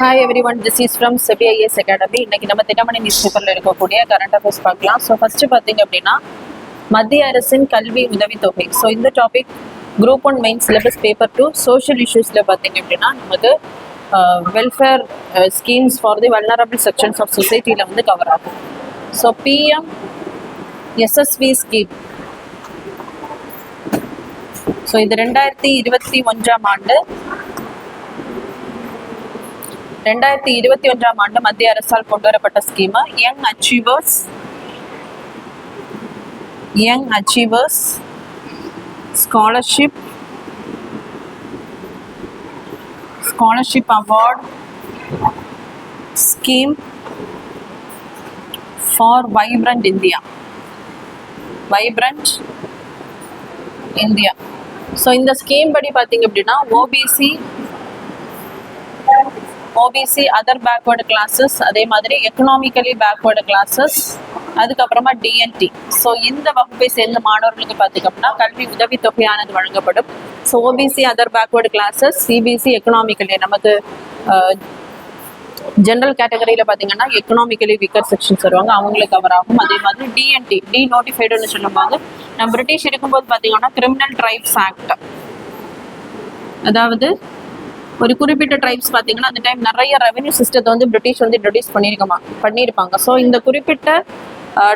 Hi everyone, this is from Sebi IAS academy. இன்னைக்கு நம்ம Dinamani news பேப்பரில் இருக்கக்கூடிய கரண்ட் அஃபேர்ஸ் பார்க்கலாம். ஸோ ஃபர்ஸ்ட் பார்த்தீங்க அப்படின்னா மத்திய அரசின் கல்வி உதவித்தொகை. ஸோ இந்த topic group 1 main syllabus paper 2 social இஷ்யூஸில் பார்த்தீங்க அப்படின்னா நமக்கு welfare schemes for the vulnerable sections of சொசைட்டியில் வந்து கவர் ஆகும். So PM SSV scheme. So இது 2021 ஆண்டு மத்திய அரசால் கொண்டு வரப்பட்ட ஸ்கீமா. Young achievers scholarship award scheme for vibrant India. So இந்த ஸ்கீம் படி பார்த்தீங்க அப்படின்னா ஓபிசி அதர் பேக்வேர்டு கிளாஸஸ், அதே மாதிரி எக்கனாமிக்கலி பேக்வேர்டு கிளாஸஸ், அதுக்கப்புறமா டிஎன்டி. ஸோ இந்த வகுப்பை சேர்ந்த மாணவர்களுக்கு பார்த்தீங்க அப்படின்னா கல்வி உதவித்தொகையானது வழங்கப்படும். So OBC other backward classes, CBC economically, நமக்கு ஜென்ரல் கேட்டகரியில் பார்த்தீங்கன்னா எக்கனாமிக்கலி வீக்கர் செக்ஷன்ஸ் வருவாங்க, அவங்களுக்கு கவர் ஆகும். அதே மாதிரி டிஎன்டி டி நோட்டிஃபைடுன்னு சொல்லும்போது நம்ம பிரிட்டிஷ் இருக்கும்போது பார்த்தீங்கன்னா கிரிமினல் ட்ரைப்ஸ் ஆக்ட், அதாவது ஒரு குறிப்பிட்ட ட்ரைப்ஸ் பார்த்தீங்கன்னா அந்த டைம் நிறைய ரெவென்யூ சிஸ்டத்தை வந்து பிரிட்டிஷ் வந்து இன்ட்ரடியூஸ் பண்ணியிருப்பாங்க. ஸோ இந்த குறிப்பிட்ட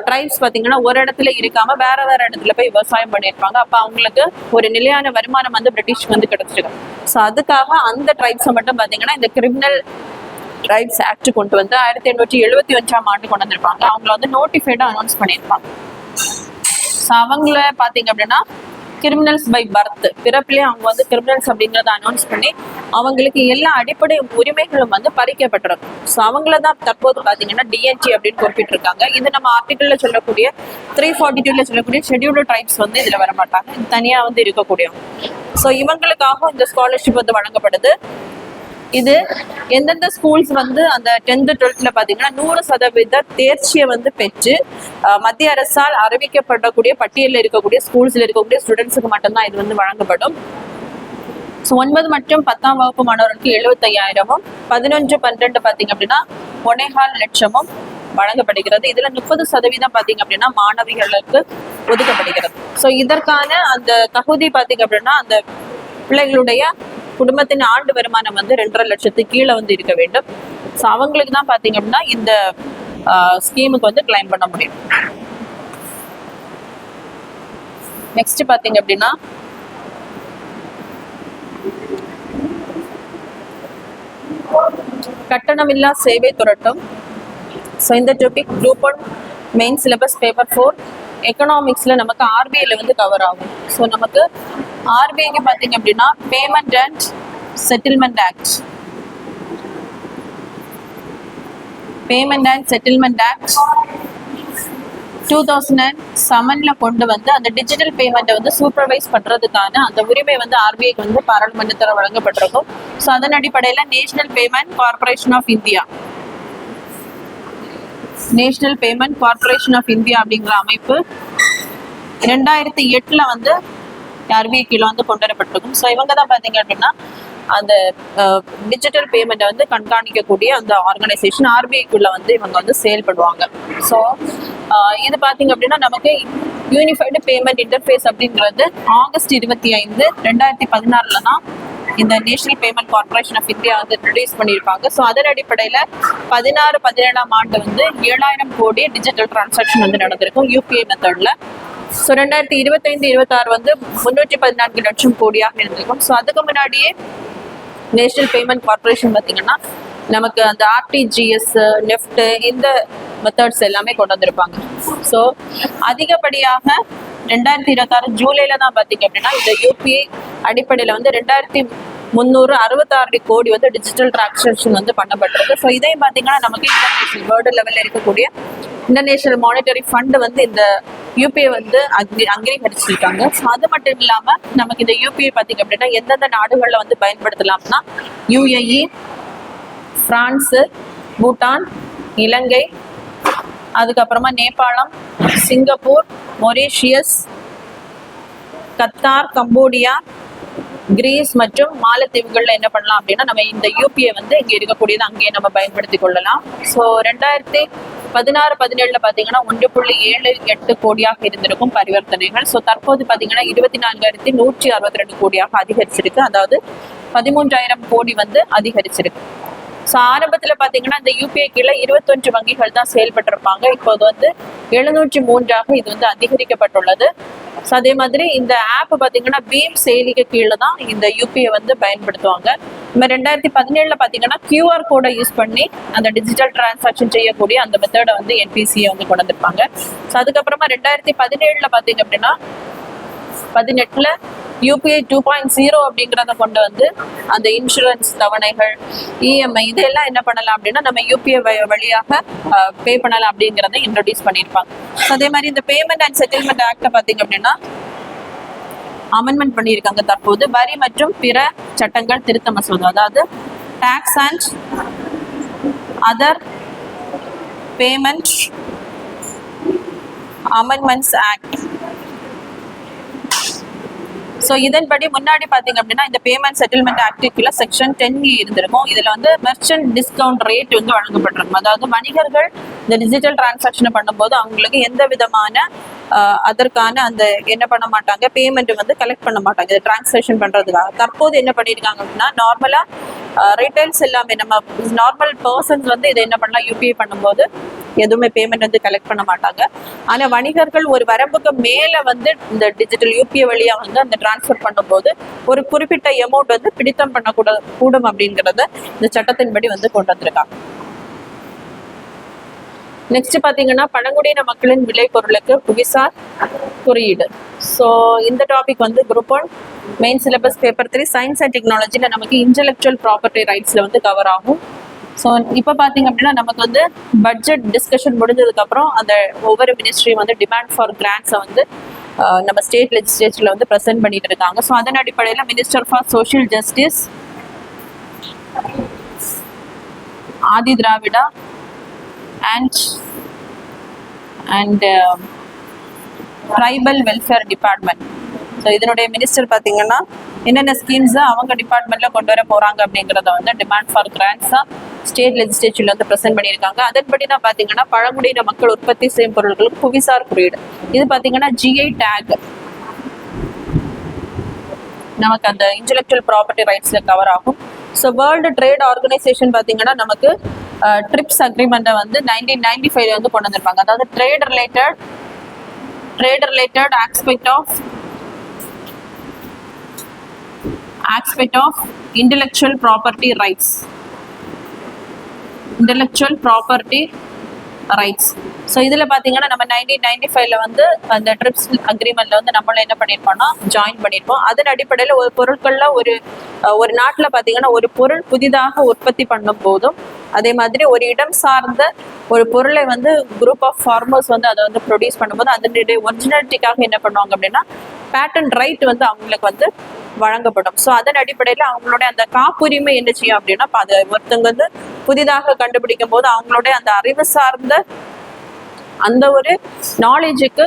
ட்ரைப்ஸ் பார்த்தீங்கன்னா ஒரு இடத்துல இருக்காம வேற இடத்துல போய் விவசாயம் பண்ணியிருப்பாங்க. அப்போ அவங்களுக்கு ஒரு நிலையான வருமானம் வந்து பிரிட்டிஷ்க்கு வந்து கிடைச்சிருக்கும். ஸோ அதுக்காக அந்த ட்ரைப்ஸை மட்டும் பார்த்தீங்கன்னா இந்த கிரிமினல் ட்ரைப்ஸ் ஆக்ட் கொண்டு வந்து 1871 கொண்டு வந்திருப்பாங்க. அவங்கள வந்து நோட்டிஃபைடாக அனௌன்ஸ் பண்ணியிருப்பாங்க. ஸோ அவங்கள பார்த்தீங்க அப்படின்னா கிரிமினல்ஸ் பை பர்த், பிறப்பிலே அவங்க வந்து கிரிமினல்ஸ் அப்படிங்கிறத அனௌன்ஸ் பண்ணி அவங்களுக்கு எல்லா அடிப்படை உரிமைகளும் வந்து பறிக்கப்பட்டிருக்கும். ஸோ அவங்கள தான் தற்போது பார்த்தீங்கன்னா டிஎன்டி அப்படின்னு குறிப்பிட்டிருக்காங்க. இது நம்ம ஆர்டிகிள்ல சொல்லக்கூடிய 342 சொல்லக்கூடிய ஷெட்யூல்டு ட்ரைப்ஸ் வந்து இதுல வர மாட்டாங்க, தனியாக வந்து இருக்கக்கூடியவங்க. ஸோ இவங்களுக்காக இந்த ஸ்காலர்ஷிப் வந்து வழங்கப்படுது. இது எந்தெந்த ஸ்கூல்ஸ் வந்து அந்த 10th 12th பார்த்தீங்கன்னா 100% தேர்ச்சியை வந்து பெற்று மத்திய அரசால் அறிவிக்கப்படக்கூடிய பட்டியலில் இருக்கக்கூடிய ஸ்கூல்ஸில் இருக்கக்கூடிய ஸ்டூடெண்ட்ஸுக்கு மட்டும்தான் இது வந்து வழங்கப்படும். ஸோ 9 மற்றும் 10ஆம் வகுப்பு மாணவர்களுக்கு 75,000, 11, 12 பார்த்தீங்க அப்படின்னா 1.25 லட்சமும் வழங்கப்படுகிறது. இதுல 30% பார்த்தீங்க அப்படின்னா மாணவிகளுக்கு ஒதுக்கப்படுகிறது. ஸோ இதற்கான அந்த தகுதி பார்த்தீங்க அப்படின்னா அந்த பிள்ளைகளுடைய குடும்பத்தின் ஆண்டு வருமானம் வந்து 2.5 லட்சத்துக்கு கீழே வந்து இருக்க வேண்டும். ஸோ அவங்களுக்கு தான் பார்த்தீங்க அப்படின்னா இந்த ஸ்கீமுக்கு வந்து கிளைம் பண்ண முடியும். நெக்ஸ்ட் பார்த்தீங்க அப்படின்னா கட்டணமில்லா சேவை துரட்டும். ஸோ இந்த topic group 1 main syllabus paper 4 எக்கனாமிக்ஸ்ல நமக்கு ஆர்பிஐல வந்து கவர் ஆகும். ஸோ நமக்கு ஆர்பிஐக்கு பார்த்தீங்க அப்படின்னா பேமெண்ட் அண்ட் செட்டில்மெண்ட் ஆக்ட் 2007 கொண்டு வந்து அந்த டிஜிட்டல் பேமெண்ட்டை வந்து சூப்பர்வைஸ் பண்றதுக்கான அந்த உரிமை வந்து ஆர்பிஐக்கு வந்து பாராளுமன்றத்தில் வழங்கப்பட்டிருக்கும். ஸோ அதன் அடிப்படையில் National Payment Corporation of India அப்படிங்கிற அமைப்பு 2008 வந்து ஆர்பிஐ கீழே வந்து கொண்டு வரப்பட்டிருக்கும். ஸோ இவங்க தான் பார்த்தீங்க அப்படின்னா அந்த டிஜிட்டல் பேமெண்ட்டை வந்து கண்காணிக்கக்கூடிய அந்த ஆர்கனைசேஷன் ஆர்பிஐக்குள்ள வந்து இவங்க வந்து செயல்படுவாங்க. ஸோ இது பார்த்தீங்க அப்படின்னா நமக்கு யூனிஃபைடு பேமெண்ட் இன்டர்ஃபேஸ் அப்படிங்கிறது ஆகஸ்ட் 25, 2016 தான் இந்த National Payment Corporation of India வந்து ரிலீஸ் பண்ணியிருப்பாங்க. ஸோ அதன் அடிப்படையில் 16-17ஆம் ஆண்டு வந்து 7,000 கோடி டிஜிட்டல் டிரான்சாக்ஷன் வந்து நடந்திருக்கும் யூபிஐ மெத்தட்ல. ஸோ 2025-26 வந்து 314 லட்சம் கோடியாக இருந்திருக்கும். ஸோ அதுக்கு முன்னாடியே நேஷனல் பேமெண்ட் கார்பரேஷன் பார்த்தீங்கன்னா நமக்கு அந்த ஆர்டிஜிஎஸ், நெஃப்ட் இந்த மெத்தட்ஸ் எல்லாமே கொண்டு வந்திருப்பாங்க. ஸோ அதிகப்படியாக 2026 ஜூலைல தான் பார்த்தீங்க அப்படின்னா இந்த யூபிஐ அடிப்படையில் வந்து 2,366 கோடி வந்து டிஜிட்டல் டிரான்சாக்ஷன் வந்து பண்ணப்பட்டிருக்கு. ஸோ இதையும் பார்த்தீங்கன்னா நமக்கு இன்டர்நேஷனல் வேர்ல்டு லெவலில் இருக்கக்கூடிய இன்டர்நேஷனல் மானிட்டரி ஃபண்ட் வந்து இந்த யூபிஐ வந்து அங்கீகரிச்சிருக்காங்க. ஸோ அது மட்டும் இல்லாமல் நமக்கு இந்த யூபிஐ பார்த்தீங்க அப்படின்னா எந்தெந்த நாடுகளில் வந்து பயன்படுத்தலாம்னா யுஏஇ, பிரான்ஸு, பூட்டான், இலங்கை, அதுக்கப்புறமா நேபாளம், Singapore, Mauritius, Qatar, Cambodia, Greece மற்றும் மாலத்தீவுகள்ல என்ன பண்ணலாம் அப்படின்னா நம்ம இந்த யூபிஐ வந்து இங்க இருக்கக்கூடியது அங்கேயே நம்ம பயன்படுத்தி கொள்ளலாம். ஸோ 2016-17 பாத்தீங்கன்னா 1.78 கோடியாக இருந்திருக்கும் பரிவர்த்தனைகள். ஸோ தற்போது பாத்தீங்கன்னா 24,162 கோடியாக அதிகரிச்சிருக்கு. அதாவது 13,000 கோடி வந்து அதிகரிச்சிருக்கு. ஸோ ஆரம்பத்தில் பார்த்தீங்கன்னா இந்த யூபிஐ கீழே 21 வங்கிகள் தான் செயல்பட்டிருப்பாங்க. இப்போது வந்து 703 இது வந்து அதிகரிக்கப்பட்டுள்ளது. ஸோ அதே மாதிரி இந்த ஆப் பார்த்தீங்கன்னா பீம் செயலிக்கு கீழே தான் இந்த யூபிஐ வந்து பயன்படுத்துவாங்க. நம்ம 2017 பார்த்தீங்கன்னா கியூஆர் கோடை யூஸ் பண்ணி அந்த டிஜிட்டல் டிரான்சாக்ஷன் செய்யக்கூடிய அந்த மெத்தடை வந்து என்பிசியை வந்து கொண்டு வந்திருப்பாங்க. ஸோ அதுக்கப்புறமா 2017 பார்த்தீங்க அப்படின்னா 18 யூபிஐ 2.0 அப்படிங்கிறத கொண்டு வந்து அந்த இன்சூரன்ஸ் தவணைகள், இஎம்ஐ இதெல்லாம் என்ன பண்ணலாம் அப்படின்னா நம்ம யூபிஐ வழியாக பே பண்ணலாம் அப்படிங்கிறத இன்ட்ரோடியூஸ் பண்ணியிருப்பாங்க. அதே மாதிரி இந்த பேமெண்ட் அண்ட் செட்டில்மெண்ட் ஆக்டை பார்த்தீங்க அப்படின்னா அமெண்ட்மெண்ட் பண்ணியிருக்காங்க. தற்போது வரி மற்றும் பிற சட்டங்கள் திருத்த மசோதா, அதாவது tax and other payment amendments act. So இதன்படி முன்னாடி பார்த்தீங்க அப்படின்னா இந்த பேமெண்ட் செட்டில்மெண்ட் ஆக்டுக்குள்ள செக்ஷன் 10 இருந்திருக்கும். இதில் வந்து மெர்ச்சன்ட் டிஸ்கவுண்ட் ரேட் வந்து வழங்கப்பட்டிருக்கும். அதாவது வணிகர்கள் இந்த டிஜிட்டல் டிரான்சாக்ஷனை பண்ணும்போது அவங்களுக்கு எந்த விதமான அதற்கான அந்த என்ன பண்ண மாட்டாங்க, பேமெண்ட் வந்து கலெக்ட் பண்ண மாட்டாங்க இதை டிரான்சாக்ஷன் பண்ணுறதுக்காக. தற்போது என்ன பண்ணியிருக்காங்க அப்படின்னா நார்மலாக ரீட்டைல்ஸ் எல்லாமே நம்ம நார்மல் பர்சன்ஸ் வந்து இதை என்ன பண்ணலாம், யூபிஐ பண்ணும்போது எதுவுமே பேமெண்ட் வந்து கலெக்ட் பண்ண மாட்டாங்க. ஆனால் வணிகர்கள் ஒரு வரம்புக்கு மேலே வந்து இந்த டிஜிட்டல் யூபிஐ வழியாக வந்து அந்த டிரான்ஸ்ஃபர் பண்ணும்போது ஒரு குறிப்பிட்ட அமௌண்ட் வந்து பிடித்தம் கூடும் அப்படிங்கிறத இந்த சட்டத்தின்படி வந்து கொண்டு வந்திருக்காங்க. நெக்ஸ்ட் பார்த்தீங்கன்னா பழங்குடியின மக்களின் விளை பொருளுக்கு புவிசார் குறியீடு. ஸோ இந்த டாபிக் வந்து group 1 main syllabus paper 3 science and டெக்னாலஜியில் நமக்கு இன்டெலெக்சுவல் ப்ராப்பர்ட்டி ரைட்ஸில் வந்து கவர் ஆகும். ஸோ இப்போ பார்த்தீங்க அப்படின்னா நமக்கு வந்து பட்ஜெட் டிஸ்கஷன் முடிஞ்சதுக்கப்புறம் அந்த ஒவ்வொரு மினிஸ்ட்ரியும் வந்து டிமாண்ட் ஃபார் கிராண்ட்ஸை வந்து நம்ம ஸ்டேட் லெஜிஸ்லேச்சரில் வந்து ப்ரெசென்ட் பண்ணிட்டு இருக்காங்க. ஸோ அதன் அடிப்படையில் minister for social justice, Adi Dravida and tribal welfare department. So இதனுடைய மினிஸ்டர் பார்த்தீங்கன்னா என்னென்ன ஸ்கீம்ஸை அவங்க டிபார்ட்மெண்ட்டில் கொண்டு வர போகிறாங்க அப்படிங்கிறத வந்து டிமாண்ட் ஃபார் கிராண்ட்ஸாக ஸ்டேட் லெஜிஸ்லேச்சரில் வந்து ப்ரெசென்ட் பண்ணியிருக்காங்க. அதன்படி தான் பார்த்தீங்கன்னா பழங்குடியின மக்கள் உற்பத்தி செய்யும் பொருட்களுக்கு புவிசார் குறியீடு, இது பார்த்தீங்கன்னா ஜிஐ டேக் நமக்கு அந்த இன்டெலெக்சுவல் ப்ராப்பர்ட்டி ரைட்ஸில் கவர் ஆகும். ஸோ வேர்ல்டு ட்ரேட் ஆர்கனைசேஷன் பார்த்தீங்கன்னா நமக்கு ட்ரிப்ஸ் அக்ரிமெண்ட்டை வந்து 1995 வந்து கொண்டு வந்திருப்பாங்க. அதாவது trade related aspect of intellectual property rights. So இதில் பார்த்தீங்கன்னா நம்ம 1995 வந்து அந்த ட்ரிப்ஸ் அக்ரிமெண்ட்ல வந்து நம்மள என்ன பண்ணியிருப்போம்னா ஜாயின் பண்ணியிருப்போம். அதன் அடிப்படையில் ஒரு பொருட்களில் ஒரு நாட்டில் பார்த்தீங்கன்னா ஒரு பொருள் புதிதாக உற்பத்தி பண்ணும் போதும், அதே மாதிரி ஒரு இடம் சார்ந்த ஒரு பொருளை வந்து குரூப் ஆஃப் ஃபார்மர்ஸ் வந்து அதை வந்து ப்ரொடியூஸ் பண்ணும்போது அதனுடைய ஒரிஜினாலிட்டிக்காக என்ன பண்ணுவாங்க அப்படின்னா பேட்டன் ரைட் வந்து அவங்களுக்கு வந்து வழங்கப்படும். ஸோ அதன் அடிப்படையில் அவங்களுடைய அந்த காப்புரிமை என்ன செய்யும் அப்படின்னா அதை ஒருத்தவங்க வந்து புதிதாக கண்டுபிடிக்கும் போது அவங்களுடைய அந்த அறிவு சார்ந்த அந்த ஒரு நாலேஜுக்கு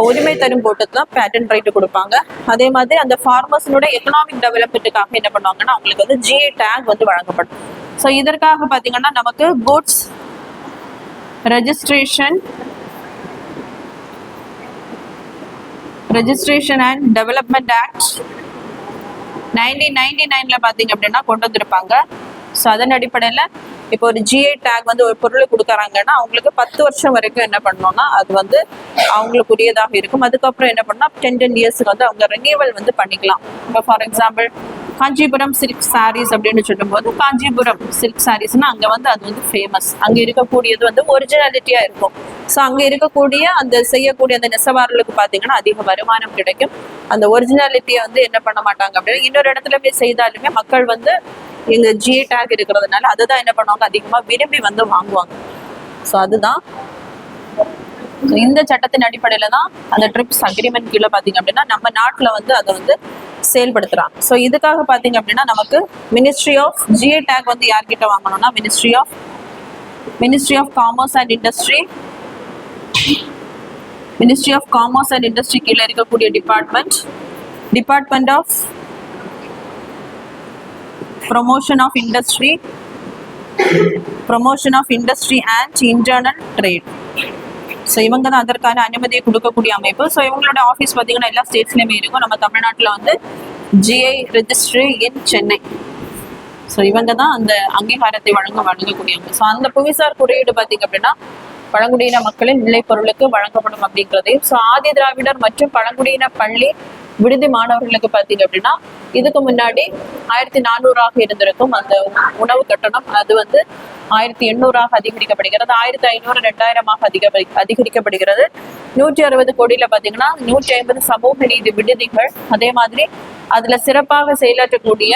உரிமை தரும் போட்டு தான் பேட்டன் ரைட்டு கொடுப்பாங்க. அதே மாதிரி அந்த ஃபார்மர்ஸினுடைய எக்கனாமிக் டெவலப்மெண்ட்டுக்காக என்ன பண்ணுவாங்கன்னா அவங்களுக்கு வந்து ஜிஐ டேக் வந்து வழங்கப்படும். ஸோ இதற்காக பார்த்தீங்கன்னா நமக்கு goods registration and development act 1999 பார்த்தீங்க அப்படின்னா கொண்டு வந்திருப்பாங்க. ஸோ அதன் அடிப்படையில் இப்போ ஒரு ஜிஐ டேக் வந்து ஒரு பொருளை கொடுக்குறாங்கன்னா அவங்களுக்கு 10 வருஷம் வரைக்கும் என்ன பண்ணோம்னா அது வந்து அவங்களுக்கு உரியதாக இருக்கும். அதுக்கப்புறம் என்ன பண்ணால் 10 இயர்ஸுக்கு வந்து அவங்க ரெனியூவல் வந்து பண்ணிக்கலாம். இப்போ for example Kanchipuram silk sarees அப்படின்னு சொல்லும்போது காஞ்சிபுரம் சில்க் சாரீஸ்னா அங்கே வந்து அது வந்து ஃபேமஸ், அங்கே இருக்கக்கூடியது வந்து ஒரிஜினாலிட்டியாக இருக்கும். ஸோ அங்கே இருக்கக்கூடிய அந்த செய்யக்கூடிய அந்த நெசவாளர்களுக்கு பார்த்தீங்கன்னா அதிக வருமானம் கிடைக்கும். அந்த ஒரிஜினாலிட்டியை வந்து என்ன பண்ண மாட்டாங்க அப்படின்னா இன்னொரு இடத்துல போய் செய்தாலுமே மக்கள் வந்து எங்க ஜிஐ டேக் இருக்கிறதுனால அதுதான் என்ன பண்ணுவாங்க அதிகமாக விரும்பி வந்து வாங்குவாங்க. ஸோ அதுதான் இந்த சட்டத்தின் அடிப்படையில தான் அந்த ட்ரிப்ஸ் அக்ரிமெண்ட் கீழே பார்த்தீங்க அப்படின்னா நம்ம நாட்டில் வந்து அதை வந்து செயல்படுத்துறாங்க. ஸோ இதுக்காக பார்த்தீங்க அப்படின்னா நமக்கு மினிஸ்ட்ரி ஆஃப் ஜிஐ டேக் வந்து யார்கிட்ட வாங்கணும்னா ministry of commerce and industry கீழே இருக்கக்கூடிய department of promotion of industry and internal trade. So இவங்க தான் அதற்கான அனுமதியை கொடுக்கக்கூடிய அமைப்பு. ஸோ இவங்களோட ஆஃபீஸ் பார்த்தீங்கன்னா எல்லா ஸ்டேட்ஸ்லையுமே இருக்கும். நம்ம தமிழ்நாட்டில் வந்து ஜிஐ ரெஜிஸ்ட்ரி இன் சென்னை. ஸோ இவங்க தான் அந்த அங்கீகாரத்தை வழங்கக்கூடியவங்க. ஸோ அந்த புவிசார் குறியீடு பார்த்தீங்க அப்படின்னா பழங்குடியின மக்களின் விளைபொருளுக்கு வழங்கப்படும் அப்படிங்கிறதையும், ஸோ ஆதி திராவிடர் மற்றும் பழங்குடியின பள்ளி விடுதி மாணவர்களுக்கு பார்த்தீங்க அப்படின்னா இதுக்கு முன்னாடி 1400 இருந்திருக்கும் அந்த உணவு கட்டணம். அது வந்து 1800 அதிகரிக்கப்படுகிறது. 1500 2000 அதிகரிக்கப்படுகிறது. 160 கோடியில பாத்தீங்கன்னா 150 சமூக நீதி விடுதிகள், அதே மாதிரி அதுல சிறப்பாக செயலாற்றக்கூடிய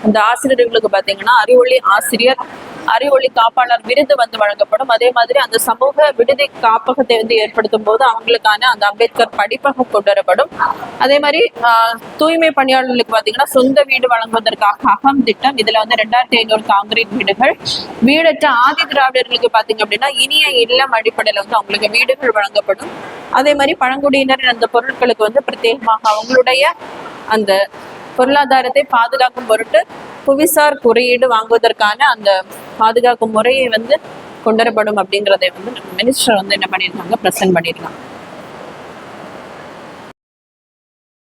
அந்த ஆசிரியர்களுக்கு பாத்தீங்கன்னா அறிவொளி காப்பாளர் விருது வந்து வழங்கப்படும். அதே மாதிரி அந்த சமூக விடுதி காப்பகத்தை வந்து ஏற்படுத்தும் போது அவங்களுக்கான அந்த அம்பேத்கர் படிப்பகம் கொண்டு வரப்படும். அதே மாதிரி தூய்மை பணியாளர்களுக்கு பாத்தீங்கன்னா சொந்த வீடு வழங்குவதற்காக அகம் திட்டம். இதுல வந்து 2500 காங்கிரீட் வீடுகள். வீடற்ற ஆதி திராவிடர்களுக்கு பாத்தீங்க அப்படின்னா இனிய இல்லம் அடிப்படையில வந்து அவங்களுக்கு வீடுகள் வழங்கப்படும். அதே மாதிரி பழங்குடியினர் அந்த பொருட்களுக்கு வந்து பிரத்யேகமாக அவங்களுடைய அந்த பொருளாதாரத்தை பாதுகாக்கும் பொருட்டு புவிசார் குறியீடு வாங்குவதற்கான அந்த பாதுகாக்கும் முறையை வந்து கொண்டுவரப்படும் அப்படிங்கிறதை வந்து மினிஸ்டர் வந்து என்ன பண்ணியிருக்காங்க, பிரசன்ட் பண்ணியிருக்காங்க.